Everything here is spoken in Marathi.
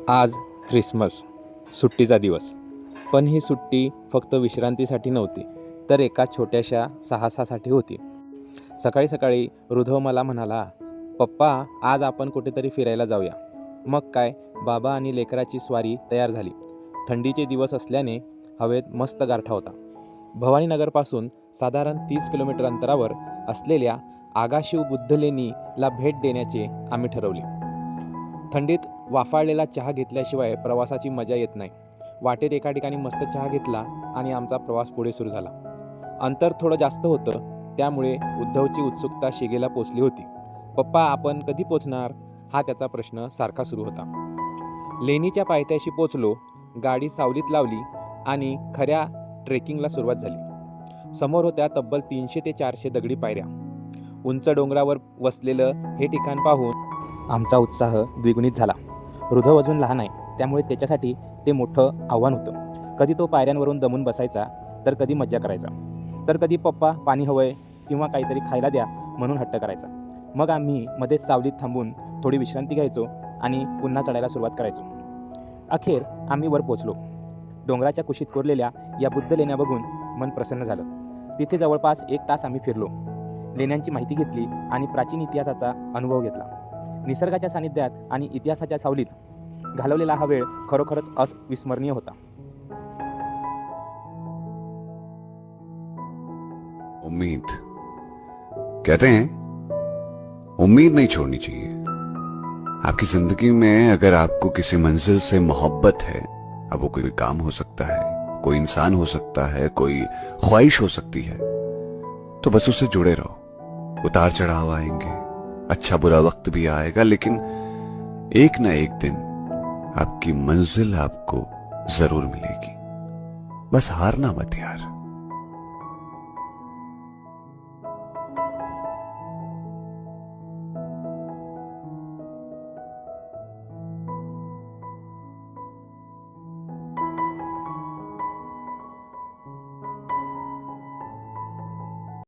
आज ख्रिसमस सुट्टीचा दिवस. पण ही सुट्टी फक्त विश्रांतीसाठी नव्हती, तर एका छोट्याशा साहसासाठी होती. सकाळी सकाळी रुधव मला म्हणाला, "पप्पा, आज आपण कुठेतरी फिरायला जाऊया." मग काय, बाबा आणि लेकराची स्वारी तयार झाली. थंडीचे दिवस असल्याने हवेत मस्त गारठा होता. भवानीनगरपासून साधारण 30 किलोमीटर अंतरावर असलेल्या आगाशिव बुद्ध लेणीला भेट देण्याचे आम्ही ठरवले. थंडीत वाफाळलेला चहा घेतल्याशिवाय प्रवासाची मजा येत नाही. वाटेत एका ठिकाणी मस्त चहा घेतला आणि आमचा प्रवास पुढे सुरू झाला. अंतर थोडं जास्त होतं, त्यामुळे उद्धवची उत्सुकता शिगेला पोचली होती. "पप्पा, आपण कधी पोचणार?" हा त्याचा प्रश्न सारखा सुरू होता. लेणीच्या पायथ्याशी पोचलो, गाडी सावलीत लावली आणि खऱ्या ट्रेकिंगला सुरुवात झाली. समोर होत्या तब्बल 300 ते 400 दगडी पायऱ्या. उंच डोंगरावर वसलेलं हे ठिकाण पाहून आमचा उत्साह द्विगुणित झाला. रुधव अजून लहान आहे, त्यामुळे त्याच्यासाठी ते मोठं आव्हान होतं. कधी तो पायऱ्यांवरून दमून बसायचा, तर कधी मज्जा करायचा, तर कधी "पप्पा, पाणी हवंय" किंवा "काहीतरी खायला द्या" म्हणून हट्ट करायचा. मग आम्ही मध्येच सावलीत थांबून थोडी विश्रांती घ्यायचो आणि पुन्हा चढायला सुरुवात करायचो. अखेर आम्ही वर पोचलो. डोंगराच्या कुशीत कोरलेल्या या बुद्ध लेण्या बघून मन प्रसन्न झालं. तिथे जवळपास 1 तास आम्ही फिरलो, लेण्यांची माहिती घेतली आणि प्राचीन इतिहासाचा अनुभव घेतला. निसर्गाच्या सानिध्यात आणि इतिहासाच्या सावलीत घालवलेला हा वेळ खरोखरच अविस्मरणीय होता. उम्मीद, कहते हैं उम्मीद नहीं छोड़नी चाहिए. आपकी जिंदगी में अगर आपको किसी मंजिल से मोहब्बत है, अब वो कोई काम हो सकता है, कोई इंसान हो सकता है, कोई ख्वाहिश हो सकती है, तो बस उससे जुड़े रहो. उतार चढ़ाव आएंगे, अच्छा बुरा वक्त भी आएगा, लेकिन एक ना एक दिन आपकी मंजिल आपको जरूर मिलेगी. बस हारना मत यार.